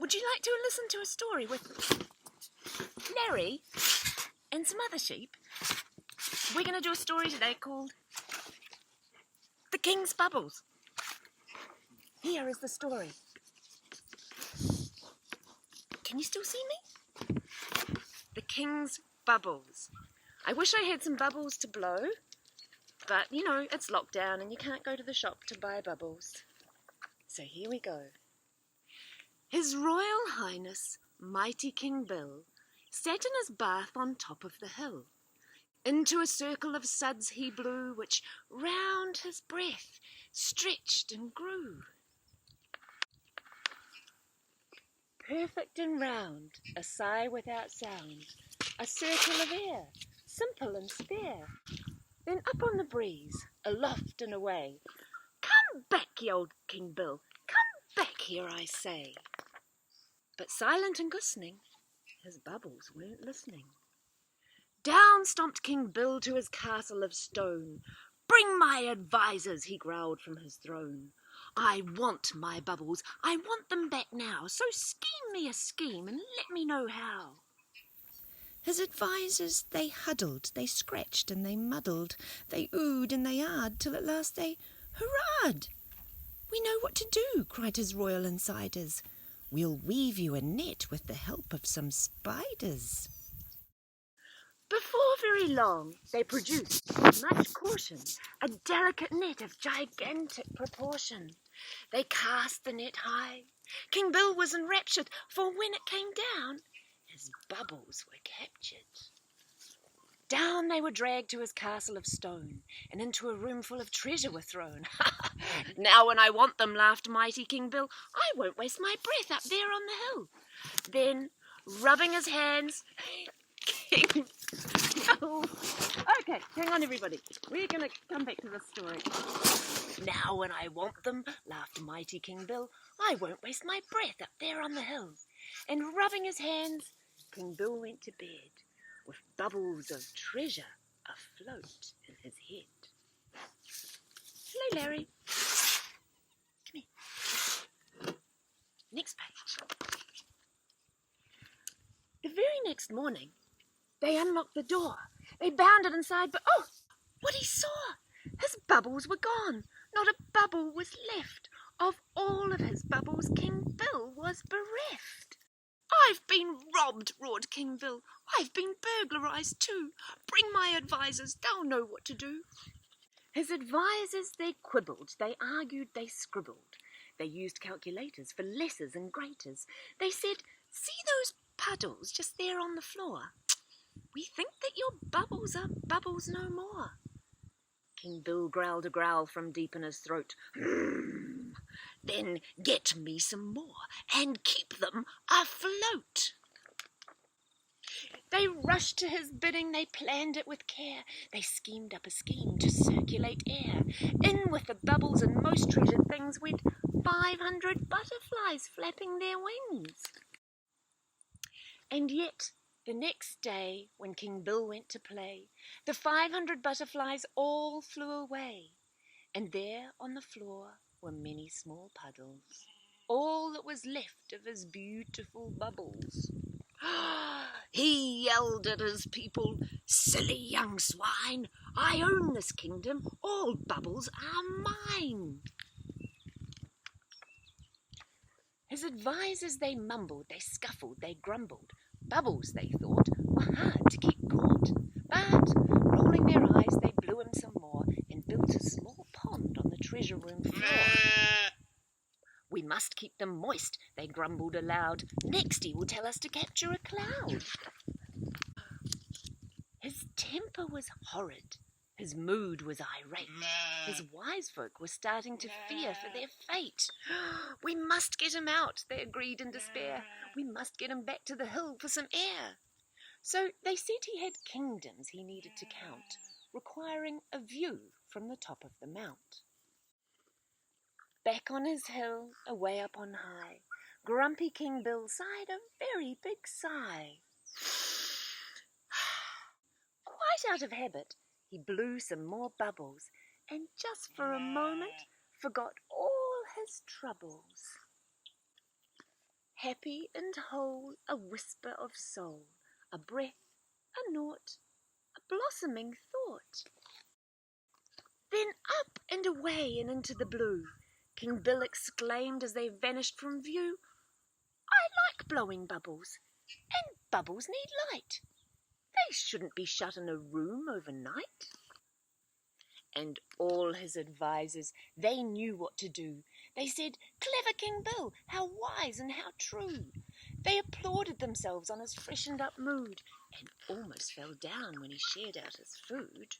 Would you like to listen to a story with Larry and some other sheep? We're going to do a story today called The King's Bubbles. Here is the story. Can you still see me? The King's Bubbles. I wish I had some bubbles to blow, but you know, it's lockdown and you can't go to the shop to buy bubbles. So here we go. His Royal Highness, mighty King Bill, sat in his bath on top of the hill. Into a circle of suds he blew, which round his breath stretched and grew. Perfect and round, a sigh without sound, a circle of air, simple and spare. Then up on the breeze, aloft and away. Come back, ye old King Bill, come back here, I say. But silent and glistening, his bubbles weren't listening. Down stomped King Bill to his castle of stone. Bring my advisers, he growled from his throne. I want my bubbles, I want them back now, so scheme me a scheme and let me know how. His advisers, they huddled, they scratched and they muddled, they oohed and they ahed, till at last they hurrahed. We know what to do, cried his royal insiders. We'll weave you a net with the help of some spiders. Before very long, they produced, with much caution, a delicate net of gigantic proportion. They cast the net high. King Bill was enraptured, for when it came down, his bubbles were captured. Down they were dragged to his castle of stone, and into a room full of treasure were thrown. Now when I want them, laughed mighty King Bill, I won't waste my breath up there on the hill. Then, rubbing his hands, King Bill... Okay, hang on everybody. We're going to come back to this story. Now when I want them, laughed mighty King Bill, I won't waste my breath up there on the hill. And rubbing his hands, King Bill went to bed, with bubbles of treasure afloat in his head. Hello, Larry. Come here. Next page. The very next morning, they unlocked the door. They bounded inside, but oh, what he saw! His bubbles were gone. Not a bubble was left. Of all of his bubbles, King Bill was bereft. I've been robbed, roared King Bill. I've been burglarized too. Bring my advisers, they'll know what to do. His advisers, they quibbled, they argued, they scribbled. They used calculators for lessers and graters. They said, see those puddles just there on the floor? We think that your bubbles are bubbles no more. King Bill growled a growl from deep in his throat. Then get me some more and keep them afloat. They rushed to his bidding, they planned it with care. They schemed up a scheme to circulate air. In with the bubbles and most treasured things went 500 butterflies flapping their wings. And yet, the next day, when King Bill went to play, the 500 butterflies all flew away. And there on the floor were many small puddles, all that was left of his beautiful bubbles. He yelled at his people, silly young swine, I own this kingdom, all bubbles are mine. His advisers, they mumbled, they scuffled, they grumbled. Bubbles, they thought, were hard to keep caught. But, rolling their eyes, they blew him some more and built a small pond on the treasure room floor. We must keep them moist, they grumbled aloud. Next he will tell us to capture a cloud. His temper was horrid. His mood was irate. His wise folk were starting to fear for their fate. We must get him out, they agreed in despair. We must get him back to the hill for some air. So they said he had kingdoms he needed to count, requiring a view from the top of the mount. Back on his hill, away up on high, grumpy King Bill sighed a very big sigh. Quite out of habit, he blew some more bubbles, and just for a moment forgot all his troubles. happy and whole, a whisper of soul, a breath, a nought, a blossoming thought. Then up and away and into the blue, King Bill exclaimed as they vanished from view, I like blowing bubbles, and bubbles need light. They shouldn't be shut in a room overnight. And all his advisers, they knew what to do. They said, Clever King Bill, how wise and how true. They applauded themselves on his freshened up mood, and almost fell down when he shared out his food.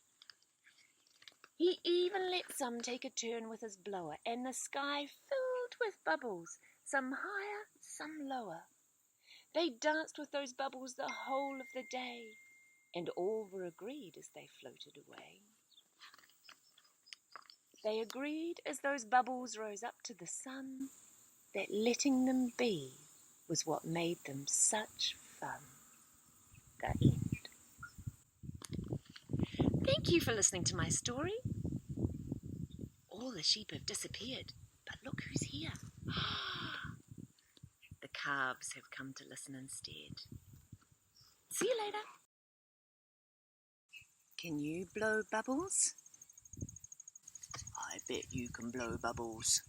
He even let some take a turn with his blower, and the sky filled with bubbles, some higher, some lower. They danced with those bubbles the whole of the day, and all were agreed as they floated away. They agreed as those bubbles rose up to the sun that letting them be was what made them such fun. The end. Thank you for listening to my story. All the sheep have disappeared, but look who's here. The calves have come to listen instead. See you later. Can you blow bubbles? I bet you can blow bubbles.